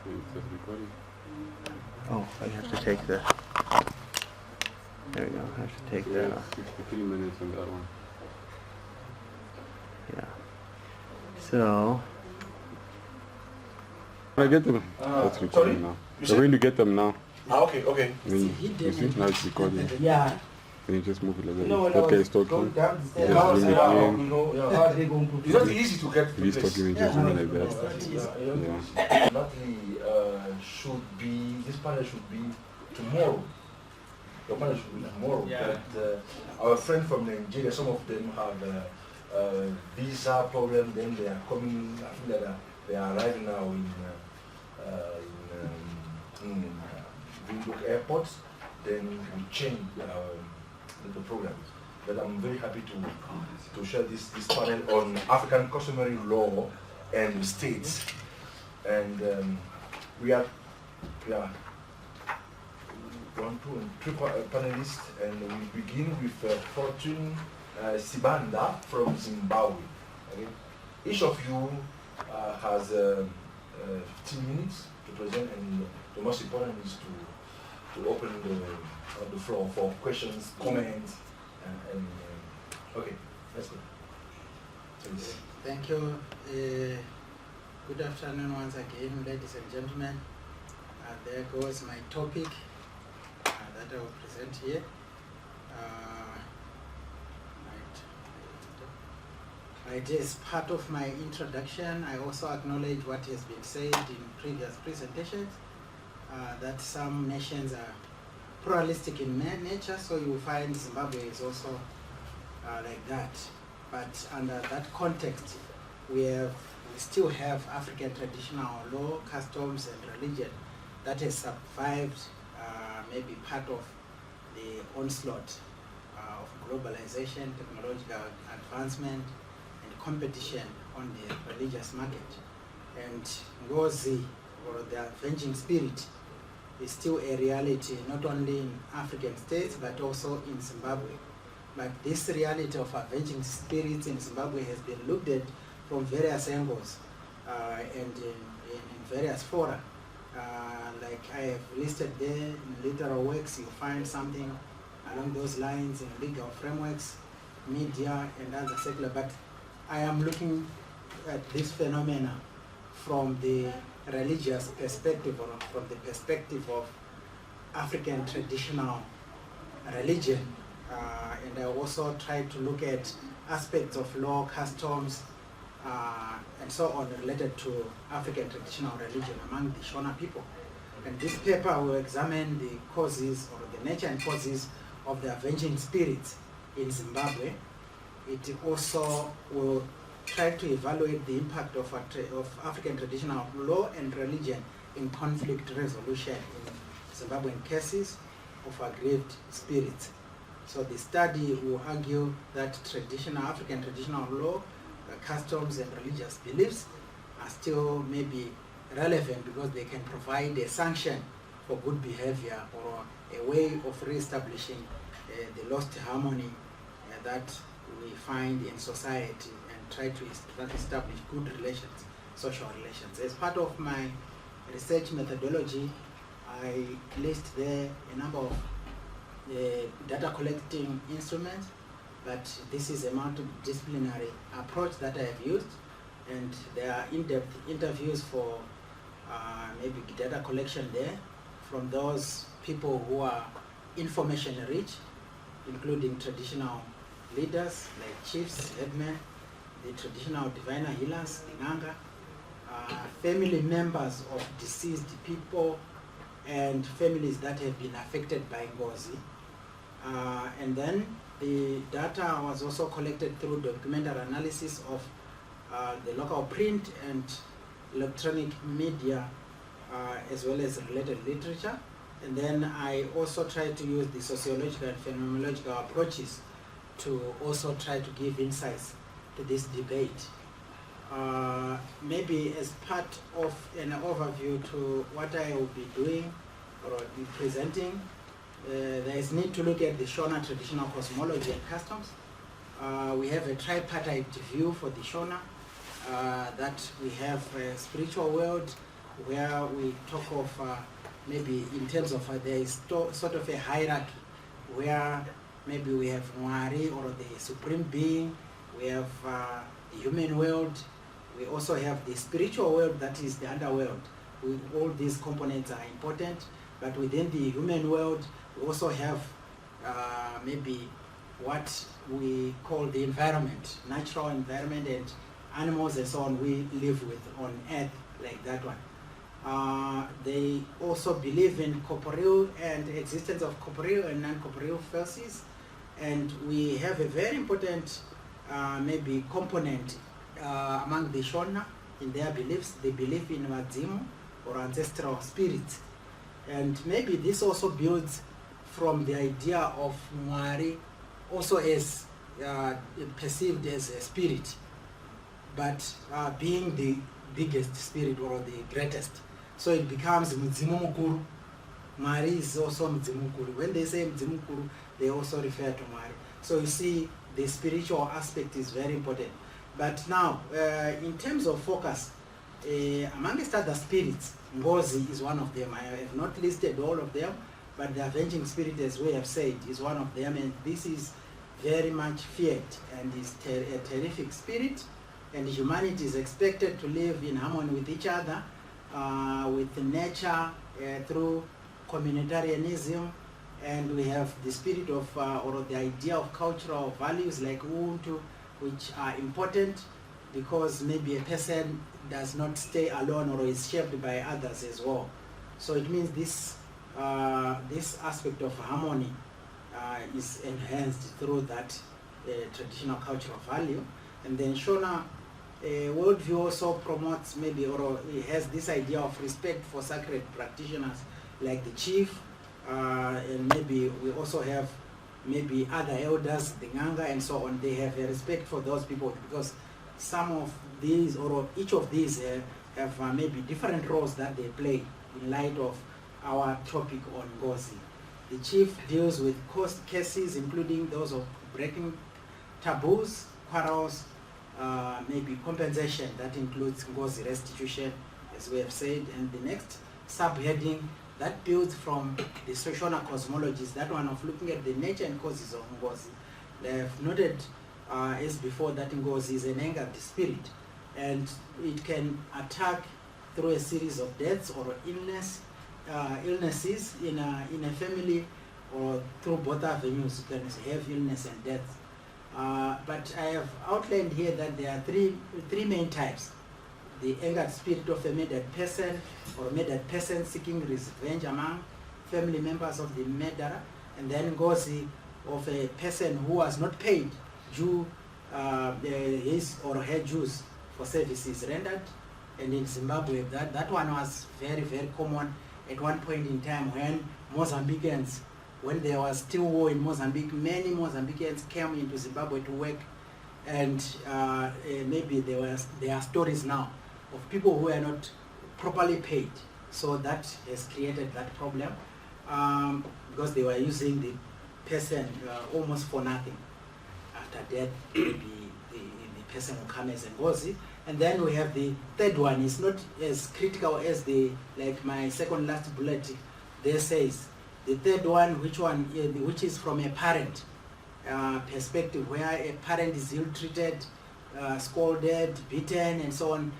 It's just recording. Oh, I have to take the... There we go, I have to take that off. 63 minutes on that one. Yeah. So... I get them. That's recording now. We're going to get them now. Okay, okay. You see, now it's recording. Yeah. Then you just move it like that. No, That guy is talking. It's not easy to get. He's talking and just doing like that. Yeah. Luckily, should be, this panel should be tomorrow. Your panel should be tomorrow. Yeah. But our friend from Nigeria, some of them have visa problem. Then they are coming. I think that they are arriving now in Windhoek Airport. Then we change the program. But I'm very happy to share this panel on African customary law and states. And we are 1, 2, and 3 panelists, and we begin with Fortuna Sibanda from Zimbabwe. Okay? Each of you has 15 minutes to present, and the most important is to open the floor for questions, comments, and okay, let's go. Please. Thank you. Good afternoon once again, ladies and gentlemen. There goes my topic that I will present here. Right, as part of my introduction, I also acknowledge what has been said in previous presentations, that some nations are pluralistic in nature, so you will find Zimbabwe is also like that. But under that context, we still have African traditional law, customs, and religion that has survived maybe part of the onslaught of globalization, technological advancement, and competition on the religious market. And Ngozi, or the avenging spirit, is still a reality not only in African states but also in Zimbabwe. But this reality of avenging spirits in Zimbabwe has been looked at from various angles and in various fora. Like I have listed there in literal works, you'll find something along those lines in legal frameworks, media, and other secular. But I am looking at this phenomena from the religious perspective, or from the perspective of African traditional religion. And I also try to look at aspects of law, customs, and so on related to African traditional religion among the Shona people. And this paper will examine the causes, or the nature and causes, of the avenging spirits in Zimbabwe. It also will try to evaluate the impact of African traditional law and religion in conflict resolution in Zimbabwean cases of aggrieved spirits. So the study will argue that African traditional law, customs, and religious beliefs are still maybe relevant because they can provide a sanction for good behavior, or a way of re-establishing the lost harmony that we find in society, and try to establish good relations, social relations. As part of my research methodology, I list there a number of data collecting instruments, but this is a multidisciplinary approach that I have used, and there are in-depth interviews for maybe data collection there from those people who are information rich, including traditional leaders like chiefs, headmen, the traditional diviner healers, the Nganga, family members of deceased people, and families that have been affected by Ngozi. And then the data was also collected through documentary analysis of the local print and electronic media, as well as related literature. And then I also tried to use the sociological and phenomenological approaches to also try to give insights to this debate. Maybe as part of an overview to what I will be doing or be presenting, there is need to look at the Shona traditional cosmology and customs. We have a tripartite view for the Shona, that we have a spiritual world, where we talk of maybe in terms of there is sort of a hierarchy where maybe we have Mwari or the Supreme Being, we have the human world, we also have the spiritual world, that is the underworld. All these components are important, but within the human world, we also have maybe what we call the environment, natural environment, and animals and so on we live with on earth, like that one. They also believe in corporeal and existence of corporeal and non-corporeal forces, and we have a very important maybe component among the Shona in their beliefs. They believe in Wadzimu or ancestral spirits, and maybe this also builds from the idea of Mwari also as perceived as a spirit, but being the biggest spirit or the greatest. So it becomes Mzimu Mukuru. Mwari is also Mzimu Mukuru. When they say Mzimu Mukuru, they also refer to Mwari. So you see, the spiritual aspect is very important. But now, in terms of focus, amongst other spirits, Ngozi is one of them. I have not listed all of them, but the avenging spirit, as we have said, is one of them, and this is very much feared and is a terrific spirit, and humanity is expected to live in harmony with each other, with nature, through communitarianism, and we have the spirit of, or the idea of cultural values like Ubuntu, which are important because maybe a person does not stay alone or is shaped by others as well. So it means this this aspect of harmony is enhanced through that traditional cultural value. And then Shona worldview also promotes maybe, or it has this idea of respect for sacred practitioners like the chief, and maybe we also have maybe other elders, the Nganga and so on. They have a respect for those people because some of these, or each of these have maybe different roles that they play in light of our topic on Ngozi. The chief deals with court cases, including those of breaking taboos, quarrels, maybe compensation. That includes Ngozi restitution, as we have said. And the next subheading that builds from the Shona cosmologies, that one of looking at the nature and causes of Ngozi. They have noted, as before, that Ngozi is an angered spirit, and it can attack through a series of deaths or illnesses in a family, or through both avenues. You can have illness and death. But I have outlined here that there are three main types: the angered spirit of a murdered person, or murdered person seeking revenge among family members of the murderer, and then Ngozi of a person who has not paid due his or her dues for services rendered. And in Zimbabwe, that one was very, very common at one point in time when Mozambicans, when there was still war in Mozambique, many Mozambicans came into Zimbabwe to work, and maybe there are stories now of people who are not properly paid. So that has created that problem because they were using the person almost for nothing. After death, maybe the person will come as a Ngozi. And then we have the third one. It's not as critical as like my second last bullet there says. The third one, which is from a parent perspective, where a parent is ill-treated, scolded, beaten, and so on.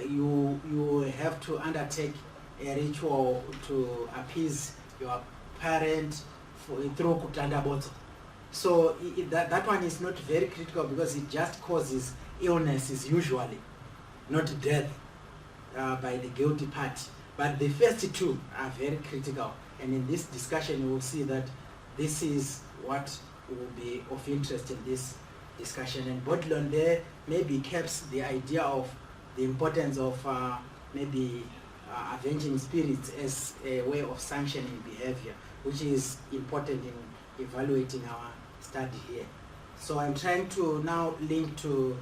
You have to undertake a ritual to appease your parent through kutandaboto. So that one is not very critical because it just causes illnesses usually, not death by the guilty party. But the first two are very critical. And in this discussion, you will see that this is what will be of interest in this discussion. And Bodlon there maybe keeps the idea of the importance of maybe avenging spirits as a way of sanctioning behavior, which is important in evaluating our study here. So I'm trying to now link to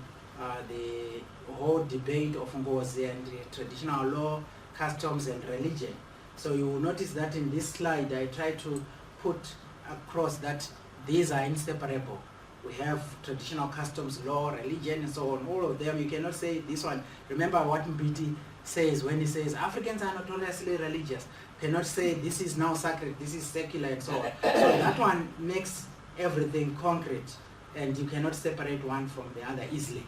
the whole debate of Ngozi and traditional law, customs, and religion. So you will notice that in this slide, I try to put across that these are inseparable. we have traditional customs, law, religion, and so on. All of them, you cannot say this one. Remember what Mbiti says when he says Africans are notoriously religious. You cannot say this is now sacred, this is secular, and so on. So that one makes everything concrete, and you cannot separate one from the other easily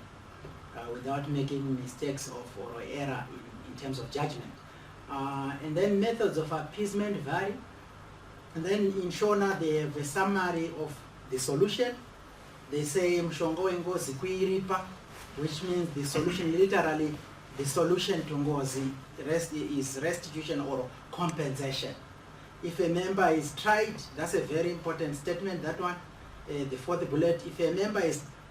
without making mistakes or error in terms of judgment. And then methods of appeasement vary. And then in Shona, they have a summary of the solution. They say mshongo ngozi kuiripa, which means the solution, literally the solution to ngozi is restitution or compensation. If a member is tried, that's a very important statement, that one, the fourth bullet. If a member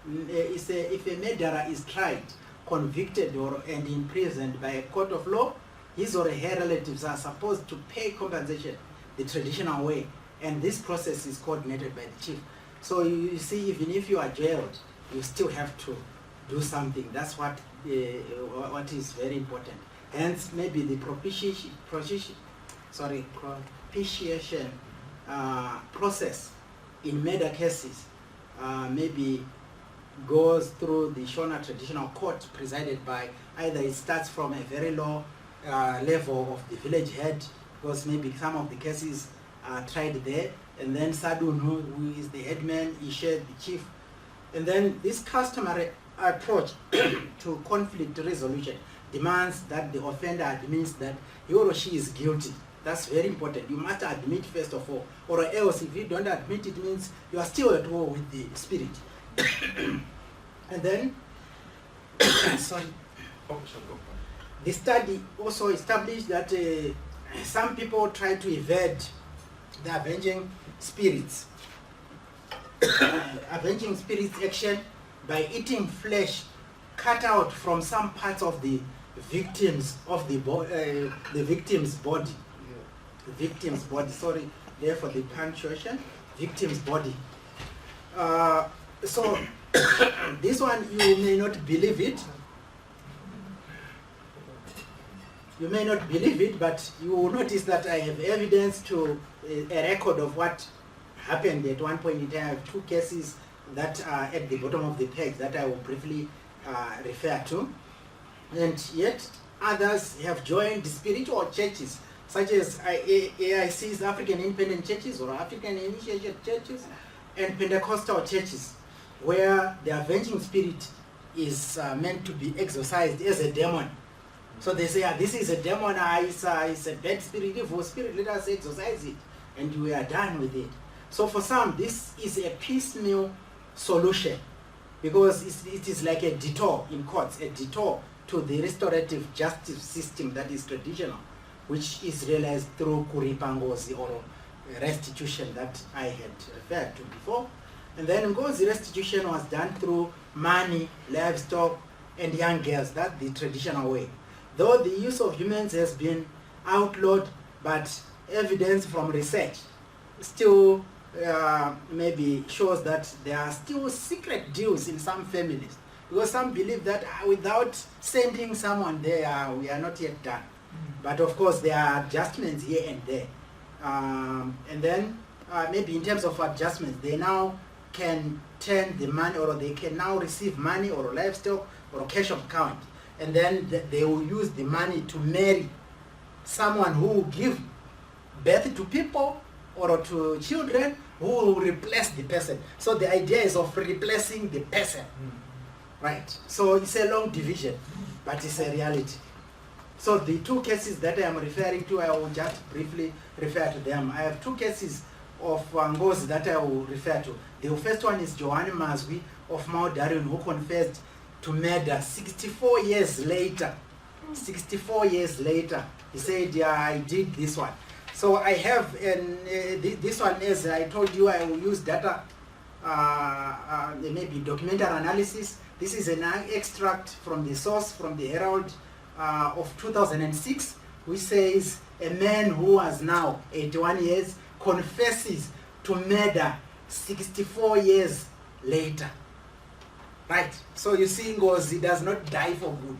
if a murderer is tried, convicted and imprisoned by a court of law, his or her relatives are supposed to pay compensation the traditional way, and this process is coordinated by the chief. So you see, even if you are jailed, you still have to do something. That's what is very important. Hence, maybe the propitiation process in murder cases maybe goes through the Shona traditional court presided by, either it starts from a very low level of the village head, because maybe some of the cases are tried there, and then Sadun, who is the headman, Ished, the chief. And then this customary approach to conflict resolution demands that the offender admits that he or she is guilty. That's very important. You must admit first of all, or else if you don't admit, it means you are still at war with the spirit. And then, sorry. The study also established that some people try to evade the avenging spirits. Avenging spirits action by eating flesh cut out from some parts of the victims of the victim's body. The victim's body. Sorry, there for the punctuation. Victim's body. So this one, you may not believe it. You may not believe it, but you will notice that I have evidence to a record of what happened at one point in time. I have two cases that are at the bottom of the page that I will briefly refer to. And yet others have joined the spiritual churches, such as AIC's African Independent Churches or African Initiated Churches and Pentecostal churches, where the avenging spirit is meant to be exorcised as a demon. So they say, this is a demon, it's a bad spirit, evil spirit, let us exorcise it. And we are done with it. So for some, this is a piecemeal solution, because it is like a detour in courts, a detour to the restorative justice system that is traditional, which is realized through kuripangozi or restitution that I had referred to before. And then Ngozi restitution was done through money, livestock, and young girls. That's the traditional way. Though the use of humans has been outlawed, but evidence from research still maybe shows that there are still secret deals in some families. Because some believe that without sending someone there, we are not yet done. But of course, there are adjustments here and there. And then maybe in terms of adjustments, they now can turn the money, or they can now receive money or livestock or cash of account. And then they will use the money to marry someone who will give birth to people or to children who will replace the person. So the idea is of replacing the person. Right? So it's a long division, but it's a reality. So the two cases that I am referring to, I will just briefly refer to them. I have two cases of Ngozi that I will refer to. The first one is Johan Mazi of Mount Darwin, who confessed to murder 64 years later. 64 years later, he said, yeah, I did this one. So I have, this one, as I told you, I will use data, maybe documentary analysis. This is an extract from the source, from the Herald of 2006, which says a man who was now 81 years confesses to murder 64 years later. Right? So you see, Ngozi does not die for good.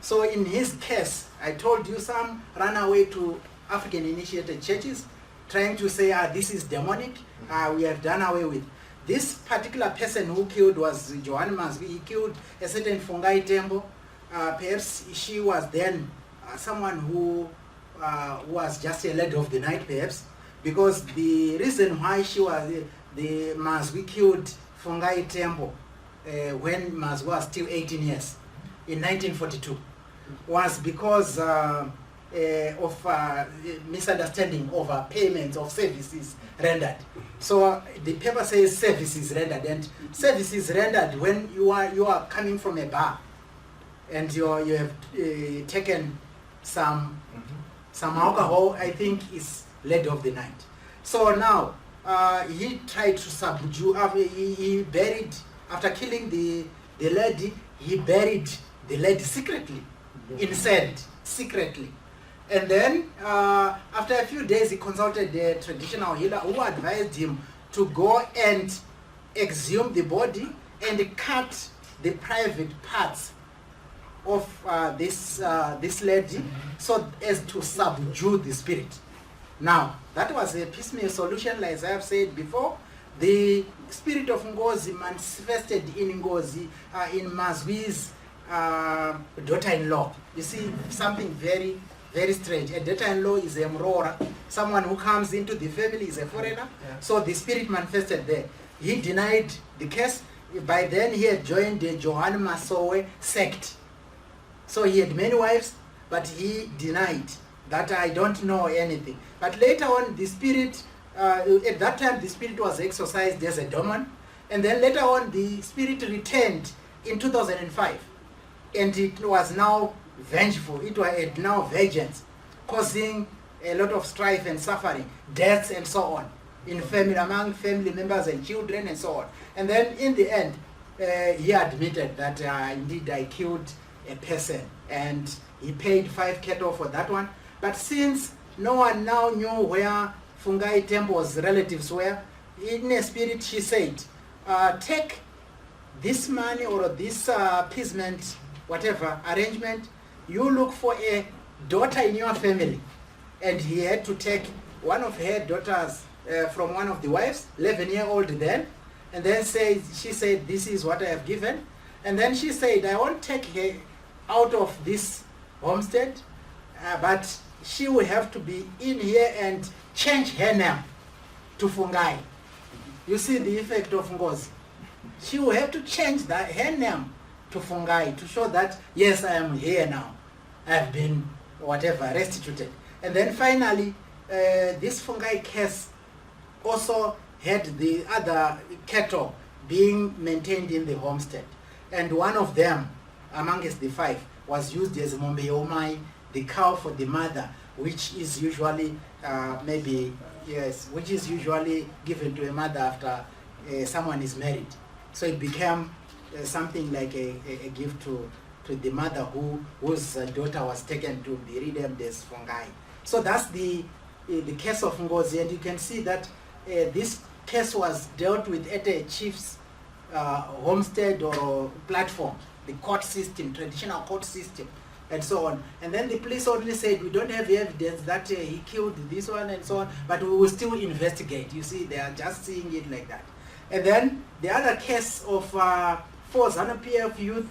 So in his case, I told you some ran away to African initiated churches, trying to say, this is demonic, we have done away with. this particular person who killed was Johan Mazi. He killed a certain Fungai Tembo. Perhaps she was then someone who was just a lady of the night, perhaps, because the reason why she was the Mazi killed Fungai Tembo when Mazi was still 18 years in 1942 was because of misunderstanding over payments of services rendered. So the paper says services rendered, and services rendered when you are coming from a bar and you have taken some alcohol, I think is lady of the night. So now he tried to subdue. He buried, after killing the lady, he buried the lady secretly, inside secretly. And then after a few days, he consulted the traditional healer who advised him to go and exhume the body and cut the private parts of this lady so as to subdue the spirit. Now, that was a piecemeal solution, like I have said before. The spirit of Ngozi manifested in Ngozi, in Mazwi's daughter-in-law. You see, something very, very strange. A daughter-in-law is a mrora. Someone who comes into the family is a foreigner. Yeah. So the spirit manifested there. He denied the case. By then, he had joined the Johan Mazi sect. So he had many wives, but he denied that I don't know anything. But later on, the spirit, at that time, the spirit was exorcised as a demon. And then later on, the spirit returned in 2005. And it was now vengeful. It had now vengeance, causing a lot of strife and suffering, deaths and so on, in family, among family members and children and so on. And then in the end, he admitted that indeed I killed a person, and he paid 5 cattle for that one. But since no one now knew where Fungai Tembo's relatives were, in a spirit she said, take this money or this appeasement, whatever arrangement, you look for a daughter in your family. And he had to take one of her daughters from one of the wives, 11-year-old then, and then she said, this is what I have given. And then she said, I won't take her out of this homestead, but she will have to be in here and change her name to Fungai. You see the effect of Ngozi. She will have to change her name to Fungai to show that, yes, I am here now. I have been, whatever, restituted. And then finally, this Fungai case also had the other cattle being maintained in the homestead. And one of them, amongst the 5, was used as Mombe Omai, the cow for the mother, which is usually which is usually given to a mother after someone is married. So it became something like a gift to the mother whose daughter was taken to be redeemed as Fungai. So that's the case of Ngozi, and you can see that this case was dealt with at a chief's homestead or platform, the court system, traditional court system, and so on. And then the police only said, we don't have evidence that he killed this one and so on, but we will still investigate. You see, they are just seeing it like that. And then the other case of 4 ZANU-PF youth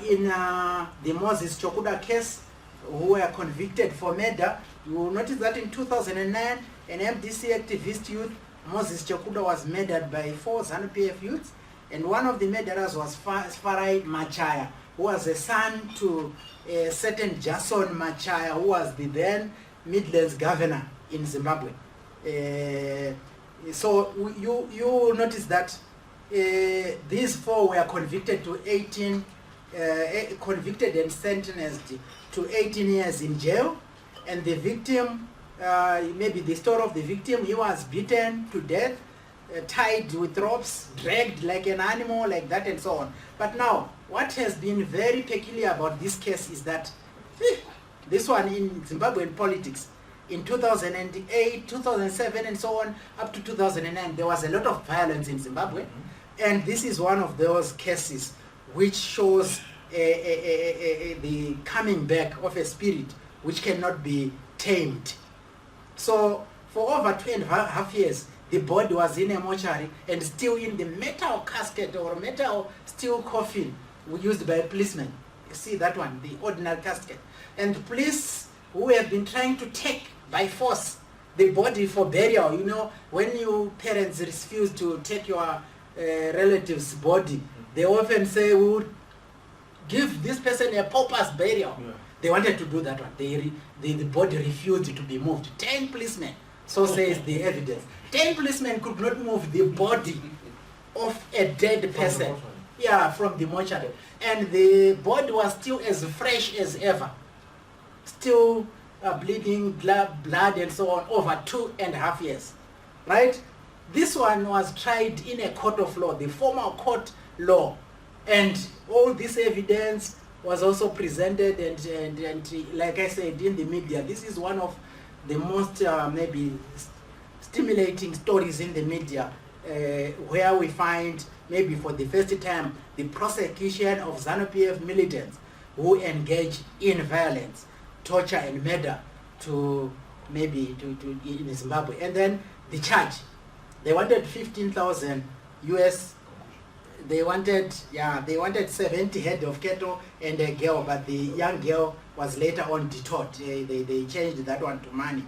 in the Moses Chura case, who were convicted for murder. You will notice that in 2009, an MDC activist youth, Moses Chura, was murdered by 4 ZANU-PF youths, and one of the murderers was Farai Machaya, who was a son to a certain Jason Machaya, who was the then Midlands governor in Zimbabwe. So you notice that these 4 were convicted to convicted and sentenced to 18 years in jail, and the victim, maybe the story of the victim, he was beaten to death, tied with ropes, dragged like an animal, like that and so on. But now, what has been very peculiar about this case is that this one in Zimbabwean politics, in 2008, 2007 and so on, up to 2009, there was a lot of violence in Zimbabwe, and this is one of those cases which shows the coming back of a spirit which cannot be tamed. So for over 2.5 years, the body was in a mortuary and still in the metal casket or metal steel coffin used by policemen. You see that one, the ordinary casket. And police who have been trying to take by force the body for burial. You know, when your parents refuse to take your relative's body, they often say, we would give this person a pauper's burial. Yeah. They wanted to do that one. The body refused to be moved. 10 policemen, so says the evidence. 10 policemen could not move the body of a dead person. From the mortuary. And the body was still as fresh as ever. Still bleeding blood and so on over 2.5 years. Right? This one was tried in a court of law, the formal court law. And all this evidence was also presented and like I said, in the media. This is one of the most maybe stimulating stories in the media where we find maybe for the first time the prosecution of ZANU-PF militants who engage in violence, torture and murder to in Zimbabwe. And then the charge, they wanted 15,000 US. They wanted 70 head of cattle and a girl, but the young girl was later on detoured. They changed that one to money.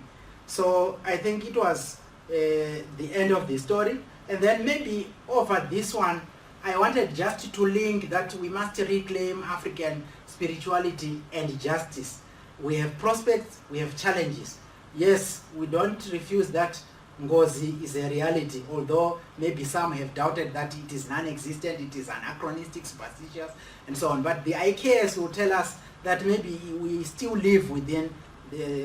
So I think it was the end of the story. And then maybe over this one, I wanted just to link that we must reclaim African spirituality and justice. We have prospects, we have challenges. Yes, we don't refuse that Ngozi is a reality, although maybe some have doubted that it is non-existent, it is anachronistic, superstitious, and so on. But the IKS will tell us that maybe we still live within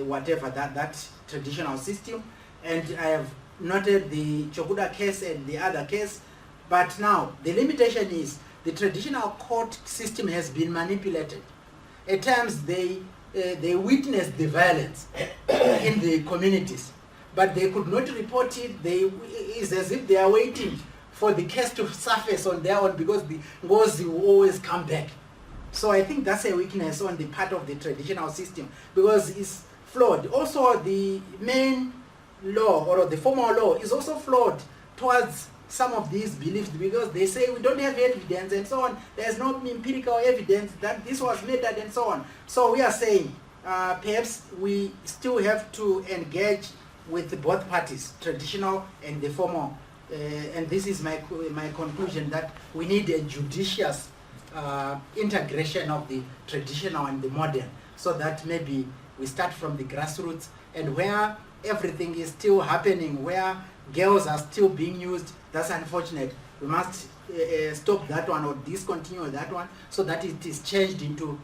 whatever that traditional system. And I have noted the Chokuda case and the other case. But now, the limitation is the traditional court system has been manipulated. At times, they witness the violence in the communities, but they could not report it. It's as if they are waiting for the case to surface on their own because the Ngozi will always come back. So I think that's a weakness on the part of the traditional system because it's flawed. Also, the main law or the formal law is also flawed towards some of these beliefs because they say we don't have evidence and so on. There's no empirical evidence that this was murdered and so on. So we are saying perhaps we still have to engage with both parties, traditional and the formal. And this is my conclusion that we need a judicious integration of the traditional and the modern so that maybe we start from the grassroots and where everything is still happening, where girls are still being used. That's unfortunate. We must stop that one or discontinue that one so that it is changed into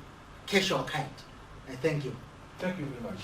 casual kind. Thank you. Thank you very much.